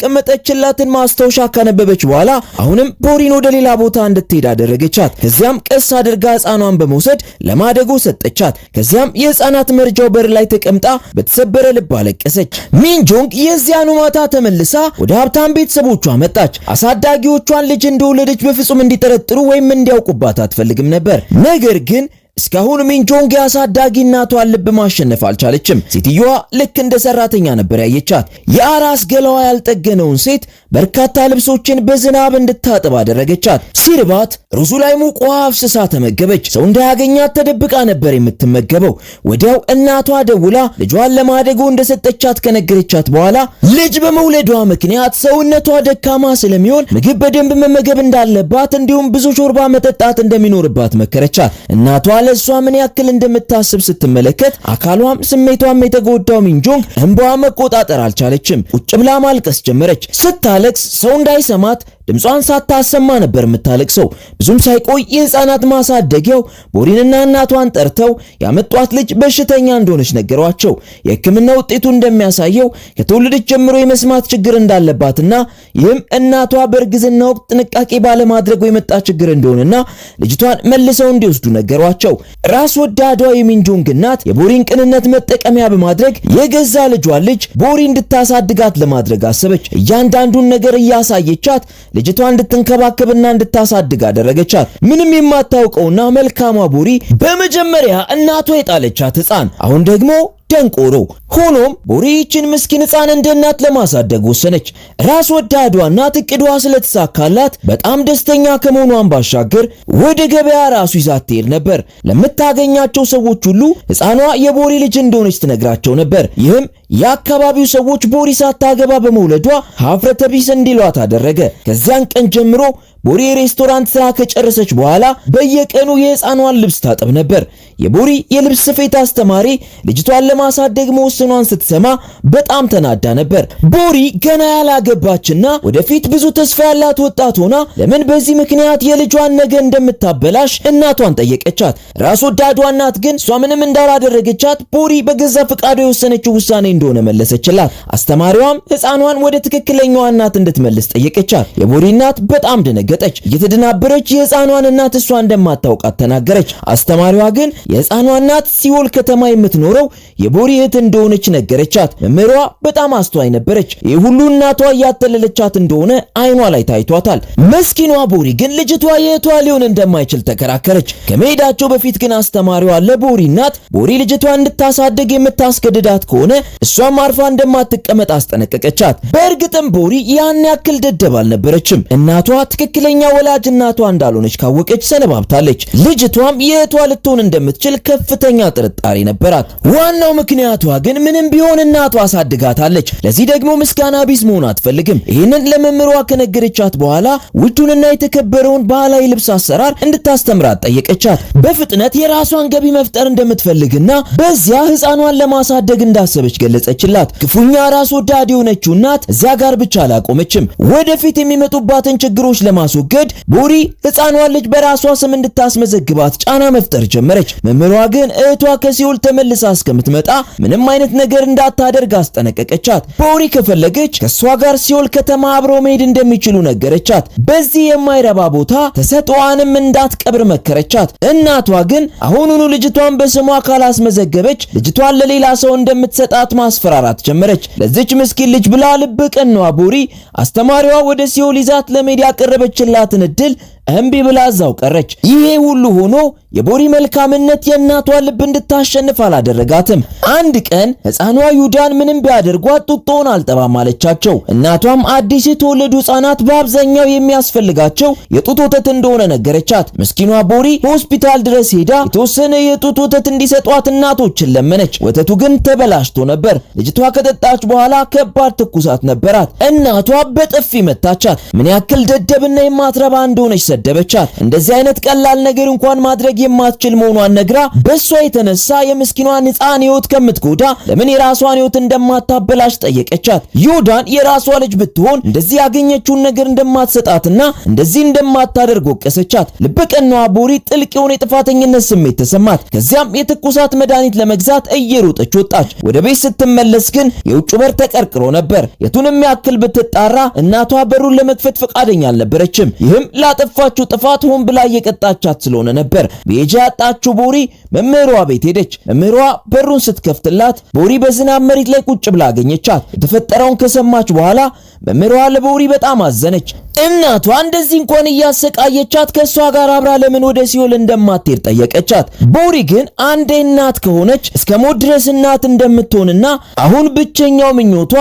ያስቀመጠችላትን ማስታወሻ ካነበበች በኋላ አሁንም ቦሪን ወደ ሌላ ቦታ እንድትሄድ አደረገቻት። ከዚያም ቀስ አድርጋ ህፃኗን በመውሰድ ለማደጎ ሰጠቻት። ከዚያም የህፃናት መርጃው በር ላይ ተቀምጣ በተሰበረ ልብ አለቀሰች። ሚንጆንግ የዚያኑ ማታ ተመልሳ ወደ ሀብታም ቤተሰቦቿ መጣች። አሳዳጊዎቿን ልጅ እንደወለደች በፍጹም እንዲጠረጥሩ ወይም እንዲያውቁባት አትፈልግም ነበር። ነገር ግን እስካሁን ሚንጆንግ ያሳዳጊ እናቷን ልብ ማሸነፍ አልቻለችም። ሴትዮዋ ልክ እንደ ሰራተኛ ነበር ያየቻት። የአራስ ገላዋ ያልጠገነውን ሴት በርካታ ልብሶችን በዝናብ እንድታጠብ አደረገቻት። ሲርባት ሩዙ ላይ ሙቅ ውሃ አፍስሳ ተመገበች። ሰው እንዳያገኛት ተደብቃ ነበር የምትመገበው። ወዲያው እናቷ ደውላ ልጇን ለማደጎ እንደሰጠቻት ከነገረቻት በኋላ ልጅ በመውለዷ ምክንያት ሰውነቷ ደካማ ስለሚሆን ምግብ በደንብ መመገብ እንዳለባት እንዲሁም ብዙ ሾርባ መጠጣት እንደሚኖርባት መከረቻት። እናቷ ለሷ ምን ያክል እንደምታስብ ስትመለከት አካሏም ስሜቷም የተጎዳው ሚንጆንግ እንባዋ መቆጣጠር አልቻለችም። ቁጭ ብላ ማልቀስ ጀመረች። ስታለቅስ ሰው እንዳይሰማት ድምጿን ሳታሰማ ነበር የምታለቅሰው። ብዙም ሳይቆይ የህፃናት ማሳደጊያው ቦሪንና እናቷን ጠርተው ያመጧት ልጅ በሽተኛ እንደሆነች ነገሯቸው። የህክምና ውጤቱ እንደሚያሳየው ከተወለደች ጀምሮ የመስማት ችግር እንዳለባትና ይህም እናቷ በእርግዝና ወቅት ጥንቃቄ ባለማድረግ የመጣ ችግር እንደሆነና ልጅቷን መልሰው እንዲወስዱ ነገሯቸው። ራስ ወዳዷ የሚንጆንግ እናት የቦሪን ቅንነት መጠቀሚያ በማድረግ የገዛ ልጇን ልጅ ቦሪ እንድታሳድጋት ለማድረግ አሰበች። እያንዳንዱን ነገር እያሳየቻት ልጅቷ እንድትንከባከብና እንድታሳድግ አደረገቻት። ምንም የማታውቀውና መልካሟ ቦሪ በመጀመሪያ እናቷ የጣለቻት ህፃን አሁን ደግሞ ደንቆሮ። ሆኖም ቦሪ ይችን ምስኪን ህፃን እንደ እናት ለማሳደግ ወሰነች። ራስ ወዳዷ እናት እቅዷ ስለተሳካላት በጣም ደስተኛ ከመሆኗን ባሻገር ወደ ገበያ ራሱ ይዛት ትሄድ ነበር። ለምታገኛቸው ሰዎች ሁሉ ህፃኗ የቦሪ ልጅ እንደሆነች ትነግራቸው ነበር። ይህም የአካባቢው ሰዎች ቦሪ ሳታገባ በመውለዷ ሀፍረተ ቢስ እንዲሏት አደረገ። ከዚያን ቀን ጀምሮ ቦሪ ሬስቶራንት ስራ ከጨረሰች በኋላ በየቀኑ የህፃኗን ልብስ ታጠብ ነበር። የቦሪ የልብስ ስፌት አስተማሪ ልጅቷን ለማሳደግ መወሰኗን ስትሰማ በጣም ተናዳ ነበር። ቦሪ ገና ያላገባችና ወደፊት ብዙ ተስፋ ያላት ወጣት ሆና ለምን በዚህ ምክንያት የልጇን ነገ እንደምታበላሽ እናቷን ጠየቀቻት። ራስ ወዳዷ እናት ግን እሷ ምንም እንዳላደረገቻት ቦሪ በገዛ ፈቃዷ የወሰነችው ውሳኔ እንደሆነ መለሰችላት። አስተማሪዋም ህፃኗን ወደ ትክክለኛዋ እናት እንድትመልስ ጠየቀቻት። የቦሪ እናት በጣም ደነገጠች። እየተደናበረች የህፃኗን እናት እሷ እንደማታውቃት ተናገረች። አስተማሪዋ ግን የህፃኗ እናት ሲኦል ከተማ የምትኖረው የቦሪ እህት እንደሆነች ነገረቻት። መምህሯ በጣም አስተዋይ ነበረች። ይህ ሁሉ እናቷ እያተለለቻት እንደሆነ አይኗ ላይ ታይቷታል። መስኪኗ ቦሪ ግን ልጅቷ የእህቷ ሊሆን እንደማይችል ተከራከረች። ከመሄዳቸው በፊት ግን አስተማሪዋ ለቦሪ እናት ቦሪ ልጅቷ እንድታሳድግ የምታስገድዳት ከሆነ እሷም አርፋ እንደማትቀመጥ አስጠነቀቀቻት። በእርግጥም ቦሪ ያን ያክል ደደብ አልነበረችም። እናቷ ትክክለኛ ወላጅ እናቷ እንዳልሆነች ካወቀች ሰነባብታለች። ልጅቷም የእህቷ ልትሆን እንደምትችል ከፍተኛ ጥርጣሬ ነበራት። ዋናው ምክንያቷ ግን ምንም ቢሆን እናቷ አሳድጋታለች። ለዚህ ደግሞ ምስጋና ቢስ መሆን አትፈልግም። ይህንን ለመምህሯ ከነገረቻት በኋላ ውዱንና የተከበረውን ባህላዊ ልብስ አሰራር እንድታስተምራት ጠየቀቻት። በፍጥነት የራሷን ገቢ መፍጠር እንደምትፈልግና በዚያ ህፃኗን ለማሳደግ እንዳሰበች ገለጸችላት። ክፉኛ ራስ ወዳድ የሆነችው እናት እዚያ ጋር ብቻ አላቆመችም። ወደፊት የሚመጡባትን ችግሮች ለማስወገድ ቦሪ ህፃኗን ልጅ በራሷ ስም እንድታስመዘግባት ጫና መፍጠር ጀመረች። መምህሯ ግን እህቷ ከሲኦል ተመልሳ እስከምትመጣ ምንም አይነት ነገር እንዳታደርግ አስጠነቀቀቻት። ቦሪ ከፈለገች ከሷ ጋር ሲኦል ከተማ አብረው መሄድ እንደሚችሉ ነገረቻት። በዚህ የማይረባ ቦታ ተሰጥኦዋንም እንዳትቀብር መከረቻት። እናቷ ግን አሁኑኑ ልጅቷን በስሟ ካላስመዘገበች ልጅቷን ለሌላ ሰው እንደምትሰጣት ማስፈራራት ጀመረች። ለዚች ምስኪን ልጅ ብላ ልብ ቀናዋ ቦሪ አስተማሪዋ ወደ ሲኦል ይዛት ለመሄድ ያቀረበችላትን እድል እምቢ ብላ እዛው ቀረች። ይሄ ሁሉ ሆኖ የቦሪ መልካምነት የእናቷን ልብ እንድታሸንፍ አላደረጋትም። አንድ ቀን ህፃኗ ዩዳን ምንም ቢያደርጓት ጡጦውን አልጠባም አለቻቸው። እናቷም አዲስ የተወለዱ ህፃናት በአብዛኛው የሚያስፈልጋቸው የጡት ወተት እንደሆነ ነገረቻት። ምስኪኗ ቦሪ ሆስፒታል ድረስ ሄዳ የተወሰነ የጡት ወተት እንዲሰጧት እናቶችን ለመነች። ወተቱ ግን ተበላሽቶ ነበር። ልጅቷ ከጠጣች በኋላ ከባድ ትኩሳት ነበራት። እናቷ በጥፊ መታቻት። ምን ያክል ደደብና የማትረባ እንደሆነች ሰደበቻት። እንደዚህ አይነት ቀላል ነገር እንኳን ማድረግ የማትችል መሆኗን ነግራ በሷ የተነሳ የምስኪኗን ህፃን ህይወት ከምትጎዳ ለምን የራሷን ህይወት እንደማታበላሽ ጠየቀቻት። ዩዳን የራሷ ልጅ ብትሆን እንደዚህ ያገኘችውን ነገር እንደማትሰጣትና እንደዚህ እንደማታደርግ ወቀሰቻት። ልበቀናዋ ቦሪ ጥልቅ የሆነ የጥፋተኝነት ስሜት ተሰማት። ከዚያም የትኩሳት መድኃኒት ለመግዛት እየሮጠች ወጣች። ወደ ቤት ስትመለስ ግን የውጭ በር ተቀርቅሮ ነበር። የቱንም ያክል ብትጣራ እናቷ በሩን ለመክፈት ፈቃደኛ አልነበረችም። ይህም ላጠፋችው ጥፋት ሆን ብላ እየቀጣቻት ስለሆነ ነበር። ቤጃ ያጣችው ቦሪ መምህሯ ቤት ሄደች። መምህሯ በሩን ስትከፍትላት ቦሪ በዝናብ መሬት ላይ ቁጭ ብላ አገኘቻት። የተፈጠረውን ከሰማች በኋላ መምህሯ ለቦሪ በጣም አዘነች። እናቷ እንደዚህ እንኳን እያሰቃየቻት ከሷ ጋር አብራ ለምን ወደ ሲኦል እንደማትሄድ ጠየቀቻት። ቦሪ ግን አንዴ እናት ከሆነች እስከ ሞት ድረስ እናት እንደምትሆንና አሁን ብቸኛው ምኞቷ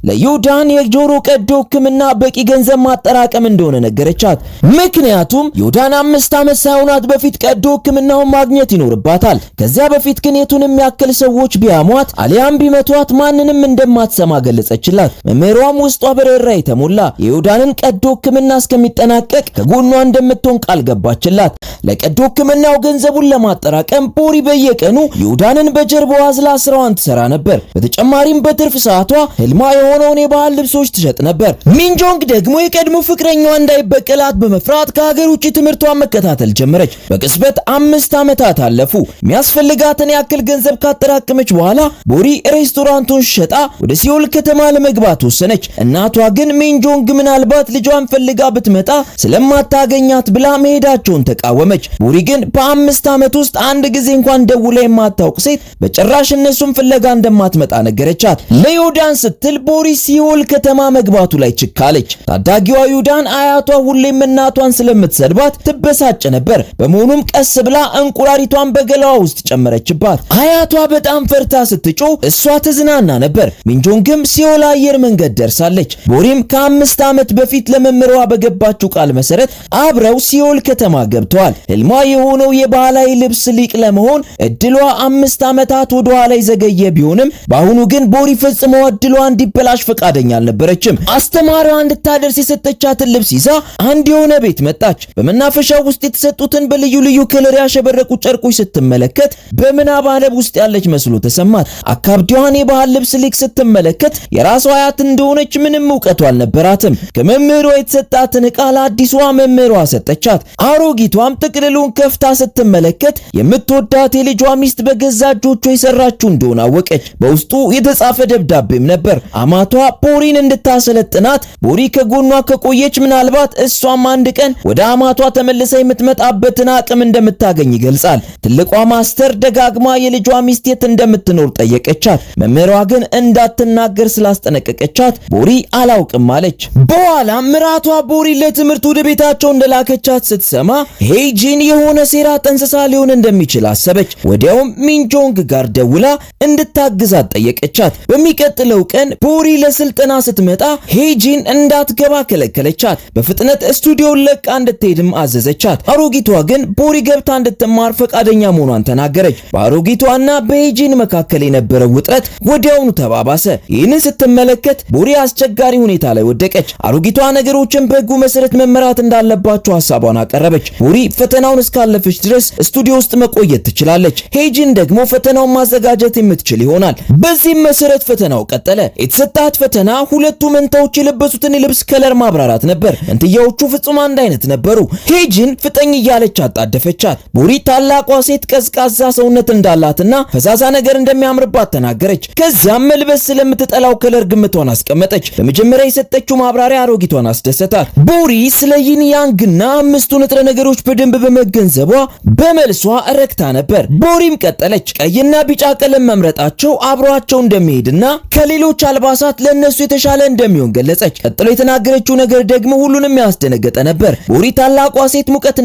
ለዮዳን የጆሮ ቀዶ ሕክምና በቂ ገንዘብ ማጠራቀም እንደሆነ ነገረቻት። ምክንያቱም ዮዳን 5 ዓመት ሳይሆናት በፊት ቀዶ ሕክምናውን ማግኘት ይኖርባታል። ከዚያ በፊት ግን የቱንም ያክል ሰዎች ቢያሟት አሊያም ቢመቷት ማንንም እንደማትሰማ ገለጸችላት። መምህሯም ውስጧ በረራ የተሞላ የዮዳንን ቀዶ ሕክምና እስከሚጠናቀቅ ከጎኗ እንደምትሆን ቃል ገባችላት። ለቀዶ ሕክምናው ገንዘቡን ለማጠራቀም ቦሪ በየቀኑ ዮዳንን በጀርባዋ አዝላ ስራዋን ትሰራ ነበር። በተጨማሪም በትርፍ ሰዓቷ ህልሟ የሆነውን የባህል ልብሶች ትሸጥ ነበር። ሚንጆንግ ደግሞ የቀድሞ ፍቅረኛዋ እንዳይበቀላት በመፍራት ከሀገር ውጪ ትምህርቷን መከታተል ጀመረች። በቅጽበት 5 ዓመታት አለፉ። የሚያስፈልጋትን ያክል ገንዘብ ካጠራቀመች በኋላ ቦሪ ሬስቶራንቱን ሸጣ ወደ ሲኦል ከተማ ለመግባት ወሰነች። እናቷ ግን ሚንጆንግ ምናልባት ልጇን ፈልጋ ብትመጣ ስለማታገኛት ብላ መሄዳቸውን ተቃወመች። ቦሪ ግን በ5 ዓመት ውስጥ አንድ ጊዜ እንኳን ደውላ የማታውቅ ሴት በጭራሽ እነሱን ፍለጋ እንደማትመጣ ነገረቻት። ለዮዳን ስትል ቦሪ ሲኦል ከተማ መግባቱ ላይ ችካለች። ታዳጊዋ ዮዳን አያቷ ሁሌም እናቷን ስለምትሰድባት ትበሳጭ ነበር። በመሆኑም ቀስ ብላ እንቁራሪቷን በገላዋ ውስጥ ጨመረችባት። አያቷ በጣም ፈርታ ስትጮህ እሷ ተዝናና ነበር። ሚንጆንግም ሲኦል አየር መንገድ ደርሳለች። ቦሪም ከ5 ዓመት በፊት ለመምሯ በገባችው ቃል መሰረት አብረው ሲኦል ከተማ ገብተዋል። ህልሟ የሆነው የባህላዊ ልብስ ሊቅ ለመሆን እድሏ 5 ዓመታት ወደ ኋላ ዘገየ ቢሆንም በአሁኑ ግን ቦሪ ፈጽሞ እድሏ እንዲበላሽ ፈቃደኛ አልነበረችም። አስተማሪዋ እንድታደርስ የሰጠቻትን ልብስ ይዛ አንድ የሆነ ቤት መጣች። በመናፈሻው ውስጥ የተሰጡትን በልዩ ልዩ ከለር ያሸበረቁ ጨርቆች ስትመለከት በምናብ ዓለም ውስጥ ያለች መስሎ ተሰማት። አካብዲዋን የባህል ልብስ ሊቅ ስትመለከት የራሷ አያት እንደሆነች ምንም ዕውቀቱ አልነበራትም። ከመምህሯ የተሰጣትን ዕቃ ለአዲሷ መምህሯ ሰጠቻት። አሮጊቷም ጥቅልሉን ከፍታ ስትመለከት የምትወዳት የልጇ ሚስት በገዛ እጆቿ የሰራችው እንደሆነ አወቀች። በውስጡ የተጻፈ ደብዳቤም ነበር። አማቷ ቦሪን እንድታሰለጥናት ቦሪ ከጎኗ ከቆየች ምናልባት እሷም አንድ ቀን ወደ አማቷ ተመልሳ የምትመጣበትን አቅም እንደምታገኝ ይገልጻል። ትልቋ ማስተር ደጋግማ የልጇ ሚስት የት እንደምትኖር ጠየቀቻት። መምህሯ ግን እንዳትናገር ስላስጠነቀቀቻት ቦሪ አላውቅም አለች። በኋላ ምራቷ ቦሪ ለትምህርት ወደ ቤታቸው እንደላከቻት ስትሰማ ሄጂን የሆነ ሴራ ጠንስሳ ሊሆን እንደሚችል አሰበች። ወዲያውም ሚንጆንግ ጋር ደውላ እንድታግዛት ጠየቀቻት። በሚቀጥለው ቀን ቦሪ ለስልጠና ስትመጣ ሄጂን እንዳትገባ ከለከለቻት። በፍጥነት ስቱዲዮን ለቃ እንድትሄድም አዘዘቻት። አሮጊቷ ግን ቦሪ ገብታ እንድትማር ፈቃደኛ መሆኗን ተናገረች። በአሮጊቷና በሄጂን መካከል የነበረው ውጥረት ወዲያውኑ ተባባሰ። ይህንን ስትመለከት ቦሪ አስቸጋሪ ሁኔታ ላይ ወደቀች። አሮጊቷ ነገሮችን በሕጉ መሰረት መመራት እንዳለባቸው ሐሳቧን አቀረበች። ቦሪ ፈተናውን እስካለፈች ድረስ ስቱዲዮ ውስጥ መቆየት ትችላለች። ሄጂን ደግሞ ፈተናውን ማዘጋጀት የምትችል ይሆናል። በዚህም መሰረት ፈተናው ቀጠለ። የተሰጣት ፈተና ሁለቱ መንታዎች የለበሱትን የልብስ ከለር ማብራራት ነበር። መንትያዎቹ ፍጹም አንድ አይነት ነበሩ። ሄጂን ፍጠኝ እያለች አጣደፈቻት። ቦሪ ታላቋ ሴት ቀዝቃዛ ሰውነት እንዳላትና ፈዛዛ ነገር እንደሚያምርባት ተናገረች። ከዚያም መልበስ ስለምትጠላው ከለር ግምቷን አስቀመጠች። በመጀመሪያ የሰጠችው ማብራሪያ አሮጊቷን አስደሰታት። ቦሪ ስለ ይን ያንግና 5ቱ ንጥረ ነገሮች በደንብ በመገንዘቧ በመልሷ ረክታ ነበር። ቦሪም ቀጠለች። ቀይና ቢጫ ቀለም መምረጣቸው አብሯቸው እንደሚሄድና ከሌሎች አልባሳት ለነሱ የተሻለ እንደሚሆን ገለጸች። ቀጥሎ የተናገረችው ነገር ደግሞ ሁሉንም ያስደነገጠ ነበር። ቦሪ ታላቋ ሴት ሙቀት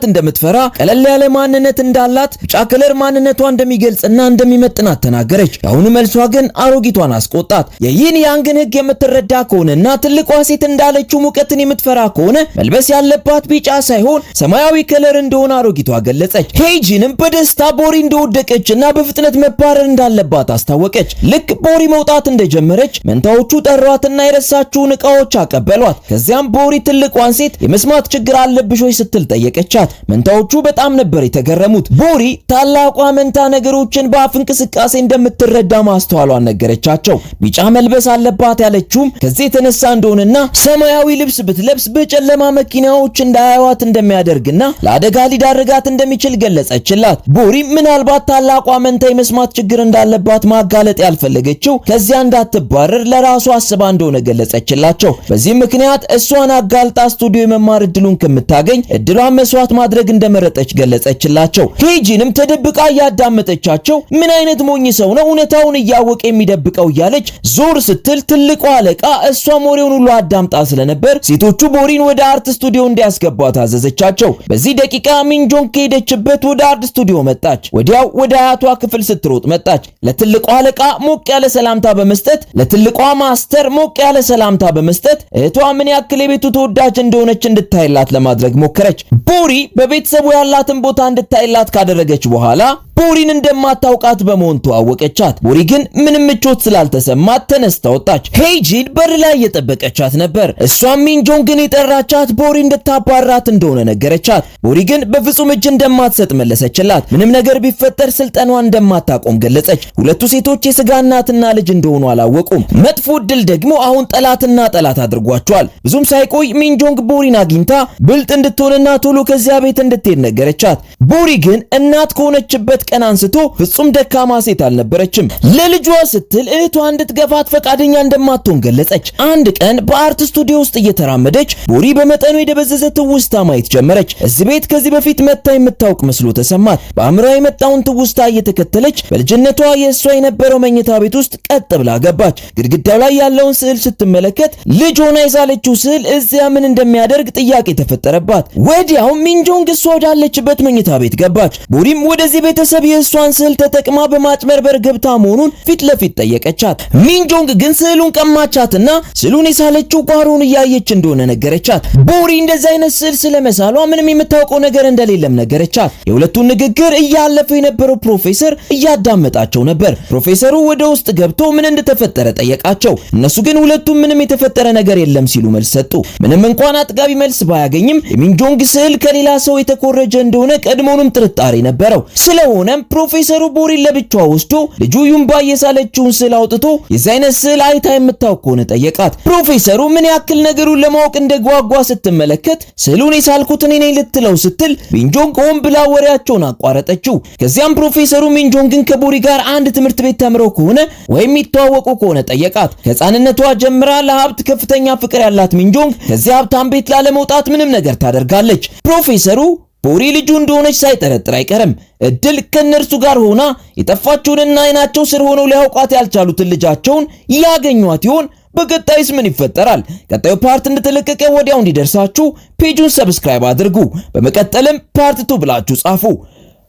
እንደምትፈራ ቀለል ያለ ማንነት እንዳላት ቢጫ ከለር ማንነቷ እንደሚገልጽና እንደሚመጥናት ተናገረች። የአሁኑ መልሷ ግን አሮጊቷን አስቆጣት። የይን ያንግን ሕግ የምትረዳ ከሆነና ትልቋ ሴት እንዳለችው ሙቀትን የምትፈራ ከሆነ መልበስ ያለባት ቢጫ ሳይሆን ሰማያዊ ከለር እንደሆነ አሮጊቷ ገለጸች። ሄጂንም በደስታ ቦሪ እንደወደቀችና በፍጥነት መባረር እንዳለባት አስታወቀች። ልክ ቦሪ መውጣት እንደጀመረች መንታዎቹ ጠሯትና የረሳችውን ዕቃዎች አቀበሏት። ከዚያም ቦሪ ትልቋን ሴት የመስማት ችግር አለብሽ ወይ ስትል ጠየቀቻት። መንታዎቹ በጣም ነበር የተገረሙት። ቦሪ ታላቋ መንታ ነገሮችን በአፍ እንቅስቃሴ እንደምትረዳ ማስተዋሏን ነገረቻቸው። ቢጫ መልበስ አለባት ያለችውም ከዚህ የተነሳ እንደሆነና ሰማያዊ ልብስ ብትለብስ በጨለማ መኪናዎች እንዳያዩት እንደሚያደርግና ለአደጋ ሊዳርጋት እንደሚችል ገለጸችላት። ቦሪ ምናልባት ታላቋ መንታ የመስማት ችግር እንዳለባት ማጋለጥ ያልፈለገችው ከዚያ እንዳትባረር ለራሷ አስባ እንደሆነ ገለጸችላቸው። በዚህ ምክንያት እሷን አጋልጣ ስቱዲዮ የመማር እድሉን ከምታገኝ እድሏን መስዋዕት ማድረግ እንደመረጠች ገለጸችላቸው። ሄጂንም ተደብቃ ያዳመጠቻቸው ምን አይነት ሞኝ ሰው ነው እውነታውን እያወቀ የሚደብቀው እያለች ዞር ስትል ትልቋ አለቃ እሷ ወሬውን ሁሉ አዳምጣ ስለነበር ሴቶቹ ቦሪን ወደ አርት ስቱዲዮ እንዲያስገቧት አዘዘቻቸው። በዚህ ደቂቃ ሚንጆንግ ከሄደችበት ወደ አርት ስቱዲዮ መጣች። ወዲያው ወደ አያቷ ክፍል ስትሮጥ መጣች። ለትልቋ አለቃ ሞቅ ያለ ሰላምታ በመስጠት ለትልቋ ማስተር ሞቅ ያለ ሰላምታ በመስጠት እህቷ ምን ያክል የቤቱ ተወዳጅ እንደሆነች እንድታይላት ለማድረግ ሞከረች። ቦሪ በቤተሰቡ ያላትን ቦታ እንድታይላት ካደረገች በኋላ ቦሪን እንደማታውቃት በመሆን ተዋወቀቻት። ቦሪ ግን ምንም ምቾት ስላልተሰማት ተነስታ ወጣች። ሄጂን በር ላይ እየጠበቀቻት ነበር። እሷም ሚንጆንግን የጠራቻት ቦሪ እንድታባራት እንደሆነ ነገረቻት። ቦሪ ግን በፍጹም እጅ እንደማትሰጥ መለሰችላት። ምንም ነገር ቢፈጠር ስልጠኗን እንደማታቆም ገለጸች። ሁለቱ ሴቶች የስጋ እናትና ልጅ እንደሆኑ አላወቁም። መጥፎ ዕድል ደግሞ አሁን ጠላትና ጠላት አድርጓቸዋል። ብዙም ሳይቆይ ሚንጆንግ ቦሪን አግኝታ ብልጥ እንድትሆንና ቶሎ ከዚያ ቤት እንድትሄድ ነገረቻት። ቦሪ ግን እናት ከሆነችበት ቀን አንስቶ ፍጹም ደካማ ሴት አልነበረችም። ለልጇ ስትል እህቷ እንድትገፋት ፈቃደኛ እንደማትሆን ገለጸች። አንድ ቀን በአርት ስቱዲዮ ውስጥ እየተራመደች ቦሪ በመጠኑ የደበዘዘ ትውስታ ማየት ጀመረች። እዚህ ቤት ከዚህ በፊት መታ የምታውቅ መስሎ ተሰማት። በአእምሯ የመጣውን ትውስታ እየተከተለች በልጅነቷ የእሷ የነበረው መኝታ ቤት ውስጥ ቀጥ ብላ ገባች። ግድግዳው ላይ ያለውን ስዕል ስትመለከት ልጅ ሆና የሳለችው ስዕል እዚያ ምን እንደሚያደርግ ጥያቄ ተፈጠረባት። ወዲያው ሚንጆንግ እሷ ወዳለችበት መኝታ ቤት ገባች። ቦሪም ወደዚህ ቤተሰብ የእሷን ስዕል ተጠቅማ በማጭበርበር ገብታ መሆኑን ፊት ለፊት ጠየቀቻት። ሚንጆንግ ግን ስዕሉን ቀማቻትና ስዕሉን የሳለችው ጓሮን እያየች እንደሆነ ነገረቻት። ቦሪ እንደዚህ አይነት ስዕል ስለመሳሏ ምንም የምታውቀው ነገር እንደሌለም ነገረቻት። የሁለቱን ንግግር እያለፈው የነበረው ፕሮፌሰር እያዳመጣቸው ነበር። ፕሮፌሰሩ ወደ ውስጥ ገብቶ ምን እንደተፈጠረ ጠየቃቸው። እነሱ ግን ሁለቱም ምንም የተፈጠረ ነገር የለም ሲሉ መልስ ሰጡ። ምንም እንኳን አጥጋቢ መልስ ባያገኝም የሚንጆንግ ስዕል ከሌላ ሰው የተኮረጀ እንደሆነ ቀድሞውንም ጥርጣሬ ነበረው። ስለሆነም ፕሮፌሰሩ ቦሪን ለብቻዋ ወስዶ ልጁ ዩምባ የሳለችውን ስዕል አውጥቶ የዚህ አይነት ስዕል አይታ የምታውቅ ከሆነ ጠየቃት። ፕሮፌሰሩ ምን ያክል ነገሩን ለማወቅ እንደጓጓ ስትመለከት ስዕሉን የሳልኩት እኔ ነኝ ልትለው ስትል ሚንጆንግ ሆን ብላ ወሬያቸውን አቋረጠችው። ከዚያም ፕሮፌሰሩ ሚንጆንግን ከቦሪ ጋር አንድ ትምህርት ቤት ተምረው ከሆነ ወይም የሚተዋወቁ ከሆነ ጠየቃት። ከሕፃንነቷ ጀምራ ለሀብት ከፍተኛ ፍቅር ያላት ሚንጆንግ ከዚህ ሀብታም ቤት ላለመውጣት ምንም ነገር ታደርጋለች። ፕሮፌሰሩ ቦሪ ልጁ እንደሆነች ሳይጠረጥር አይቀርም። እድል ከነርሱ ጋር ሆና የጠፋችውንና አይናቸው ስር ሆነው ሊያውቋት ያልቻሉትን ልጃቸውን ያገኟት ይሆን? በቀጣይስ ምን ይፈጠራል? ቀጣዩ ፓርት እንደተለቀቀ ወዲያው እንዲደርሳችሁ ፔጁን ሰብስክራይብ አድርጉ። በመቀጠልም ፓርት 2 ብላችሁ ጻፉ።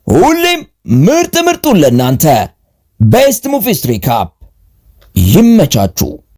ሁሌም ምርጥ ምርጡን ለእናንተ ቤስት ሙቪስ ሪካፕ። ይመቻችሁ።